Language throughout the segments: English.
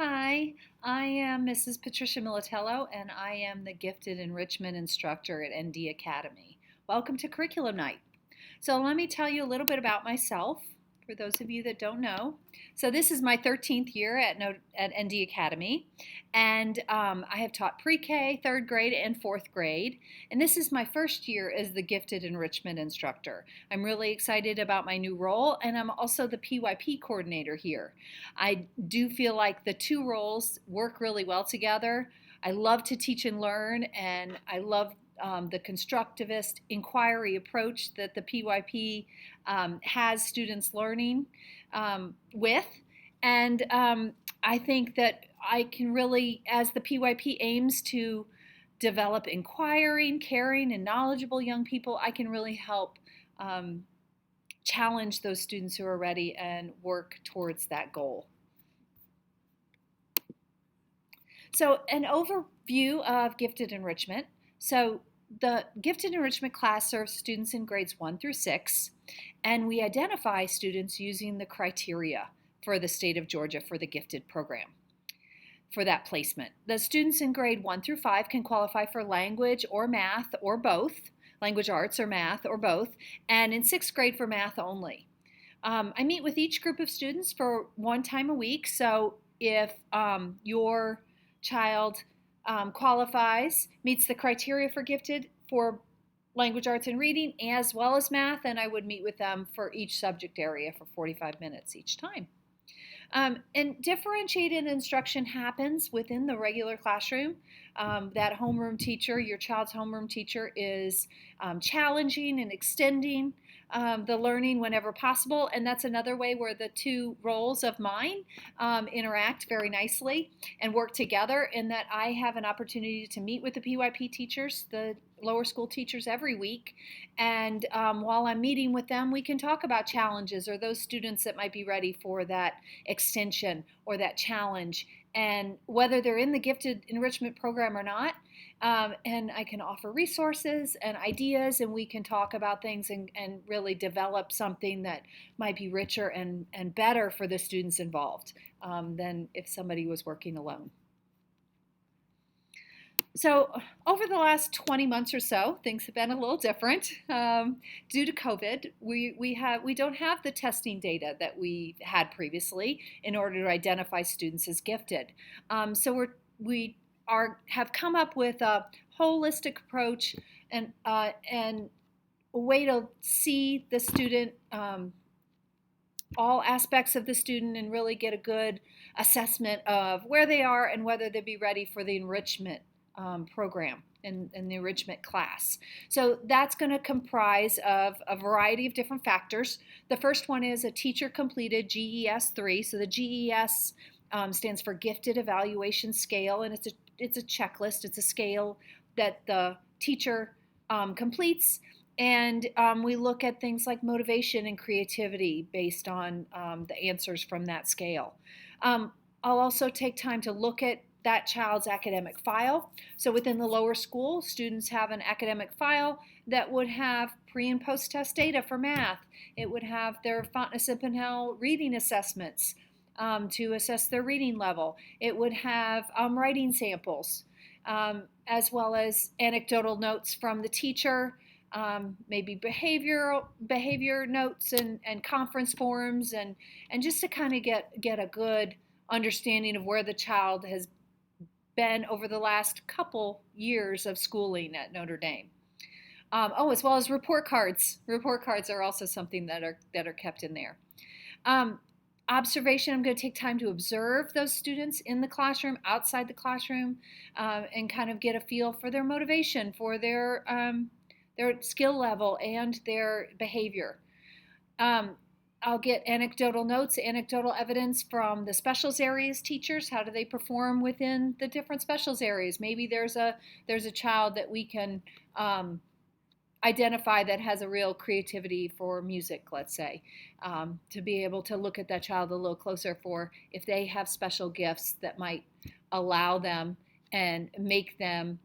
Hi, I am Mrs. Patricia Militello, and I am the Gifted Enrichment Instructor at ND Academy. Welcome to Curriculum Night. So let me tell you a little bit about myself, for those of you that don't know. So this is my 13th year at ND Academy, and I have taught pre-K, third grade, and fourth grade. And this is my first year as the Gifted Enrichment Instructor. I'm really excited about my new role, and I'm also the PYP coordinator here. I do feel like the two roles work really well together. I love to teach and learn, and I love the constructivist inquiry approach that the PYP has students learning with. And I think that I can really, as the PYP aims to develop inquiring, caring, and knowledgeable young people, I can really help challenge those students who are ready and work towards that goal. So, an overview of gifted enrichment. So, the gifted enrichment class serves students in grades 1 through 6, and we identify students using the criteria for the state of Georgia for the gifted program for that placement. The students in grade 1 through 5 can qualify for language or math or both, language arts or math or both, and in 6th grade for math only. I meet with each group of students for one time a week, so if your child qualifies, meets the criteria for gifted for language arts and reading as well as math, and I would meet with them for each subject area for 45 minutes each time. And differentiated instruction happens within the regular classroom. That homeroom teacher, your child's homeroom teacher, is challenging and extending the learning whenever possible. And that's another way where the two roles of mine interact very nicely and work together, in that I have an opportunity to meet with the PYP teachers, the lower school teachers, every week. And while I'm meeting with them, we can talk about challenges or those students that might be ready for that extension or that challenge, and whether they're in the gifted enrichment program or not. And I can offer resources and ideas, and we can talk about things and really develop something that might be richer and better for the students involved than if somebody was working alone. So over the last 20 months or so, things have been a little different. Due to COVID, we don't have the testing data that we had previously in order to identify students as gifted. So we have come up with a holistic approach and a way to see the student, all aspects of the student, and really get a good assessment of where they are and whether they'd be ready for the enrichment program in the enrichment class. So that's going to comprise of a variety of different factors. The first one is a teacher completed GES 3. So the GES stands for Gifted Evaluation Scale, and it's a checklist. It's a scale that the teacher completes, and we look at things like motivation and creativity based on the answers from that scale. I'll also take time to look at that child's academic file. So within the lower school, students have an academic file that would have pre and post test data for math. It would have their Fontana-Simpenhel reading assessments to assess their reading level. It would have writing samples, as well as anecdotal notes from the teacher, maybe behavior notes and conference forums, and just to kind of get a good understanding of where the child has been over the last couple years of schooling at Notre Dame. As well as report cards. Report cards are also something that are kept in there. Observation, I'm going to take time to observe those students in the classroom, outside the classroom, and kind of get a feel for their motivation, for their skill level, and their behavior. I'll get anecdotal notes, anecdotal evidence from the specials areas teachers. How do they perform within the different specials areas? Maybe there's a child that we can identify that has a real creativity for music, let's say, to be able to look at that child a little closer for if they have special gifts that might allow them and make them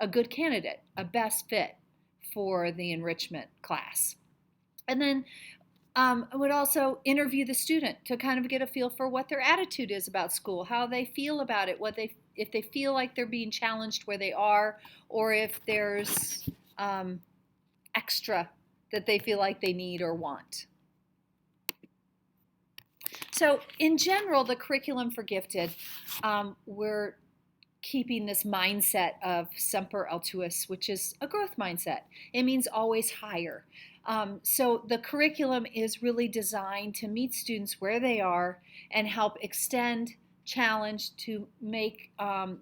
a good candidate, a best fit for the enrichment class. And then I would also interview the student to kind of get a feel for what their attitude is about school, how they feel about it, if they feel like they're being challenged where they are, or if there's extra that they feel like they need or want. So in general, the curriculum for gifted, we're keeping this mindset of semper altuus, which is a growth mindset. It means always higher. So the curriculum is really designed to meet students where they are and help extend, challenge to make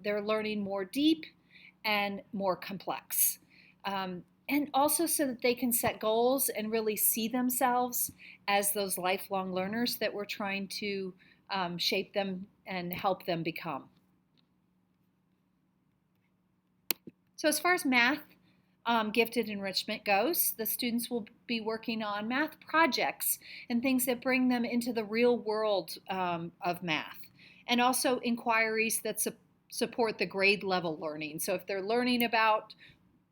their learning more deep and more complex. And also so that they can set goals and really see themselves as those lifelong learners that we're trying to shape them and help them become. So as far as math gifted enrichment goes, the students will be working on math projects and things that bring them into the real world of math, and also inquiries that support the grade level learning. So if they're learning about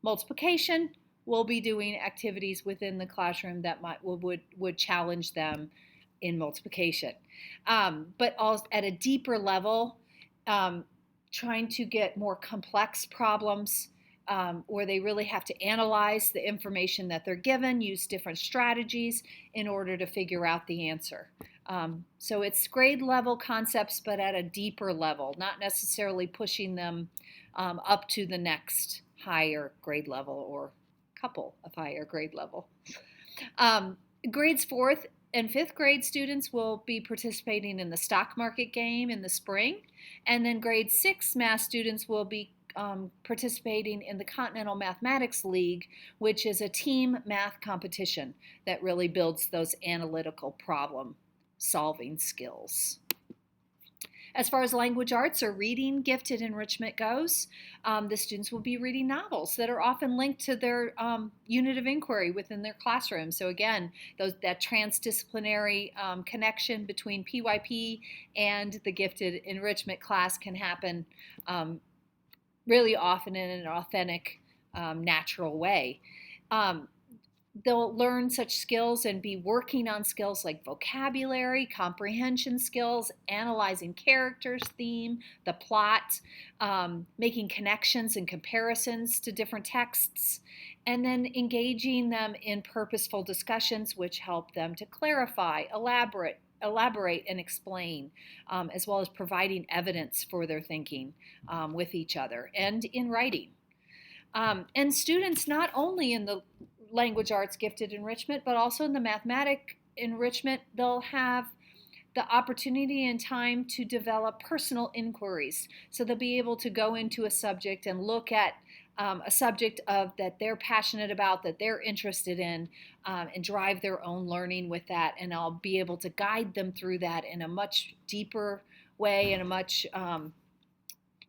multiplication, we'll be doing activities within the classroom that would challenge them in multiplication. But also at a deeper level, trying to get more complex problems where they really have to analyze the information that they're given, use different strategies in order to figure out the answer. So it's grade level concepts, but at a deeper level, not necessarily pushing them up to the next higher grade level or couple of higher grade level. Grades 4th and 5th grade students will be participating in the stock market game in the spring, and then grade 6 math students will be participating in the Continental Mathematics League, which is a team math competition that really builds those analytical problem solving skills. As far as language arts or reading gifted enrichment goes, the students will be reading novels that are often linked to their unit of inquiry within their classroom. So again, that transdisciplinary connection between PYP and the gifted enrichment class can happen really often in an authentic, natural way. They'll learn such skills and be working on skills like vocabulary, comprehension skills, analyzing characters, theme, the plot, making connections and comparisons to different texts, and then engaging them in purposeful discussions which help them to clarify, elaborate, and explain, as well as providing evidence for their thinking with each other and in writing. And students not only in the language arts gifted enrichment, but also in the mathematic enrichment, they'll have the opportunity and time to develop personal inquiries. So they'll be able to go into a subject and look at a subject that they're passionate about, that they're interested in, and drive their own learning with that. And I'll be able to guide them through that in a much deeper way and a much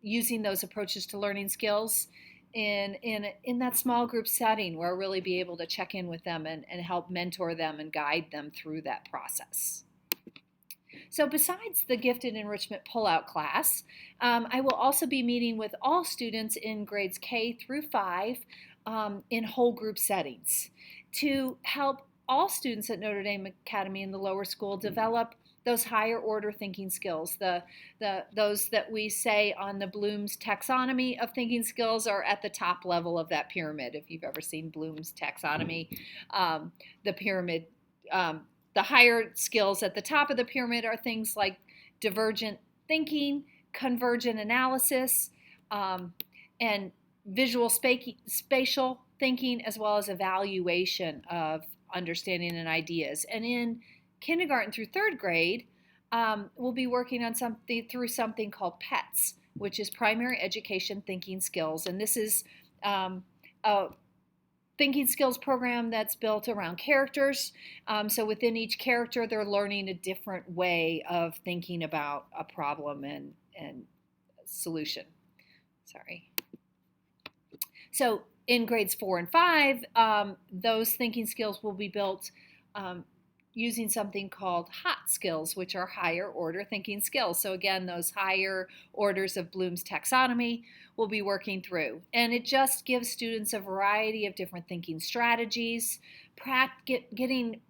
using those approaches to learning skills in that small group setting, where I'll really be able to check in with them and help mentor them and guide them through that process. So besides the gifted enrichment pullout class, I will also be meeting with all students in grades K through 5 in whole group settings to help all students at Notre Dame Academy in the lower school develop those higher order thinking skills. Those that we say on the Bloom's taxonomy of thinking skills are at the top level of that pyramid. If you've ever seen Bloom's taxonomy, the pyramid, the higher skills at the top of the pyramid are things like divergent thinking, convergent analysis, and visual spatial thinking, as well as evaluation of understanding and ideas. And in kindergarten through 3rd grade, we'll be working on something called PETS, which is Primary Education Thinking Skills. And this is a thinking skills program that's built around characters. So within each character, they're learning a different way of thinking about a problem and solution. Sorry. So in grades 4 and 5, those thinking skills will be built using something called HOT skills, which are higher order thinking skills. So again, those higher orders of Bloom's taxonomy we'll be working through. And it just gives students a variety of different thinking strategies, getting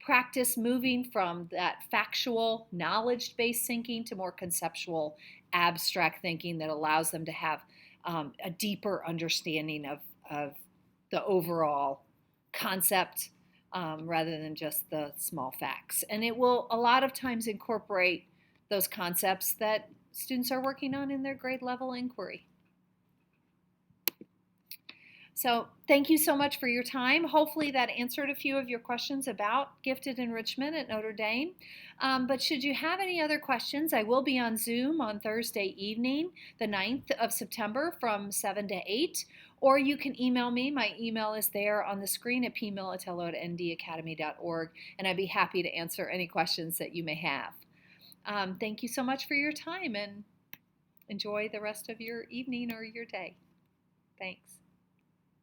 practice moving from that factual, knowledge-based thinking to more conceptual, abstract thinking that allows them to have a deeper understanding of the overall concept rather than just the small facts. And it will a lot of times incorporate those concepts that students are working on in their grade level inquiry. So thank you so much for your time. Hopefully that answered a few of your questions about gifted enrichment at Notre Dame. But should you have any other questions, I will be on Zoom on Thursday evening, the 9th of September from 7 to 8. Or you can email me. My email is there on the screen at pmilitello@ndacademy.org, and I'd be happy to answer any questions that you may have. Thank you so much for your time, and enjoy the rest of your evening or your day. Thanks.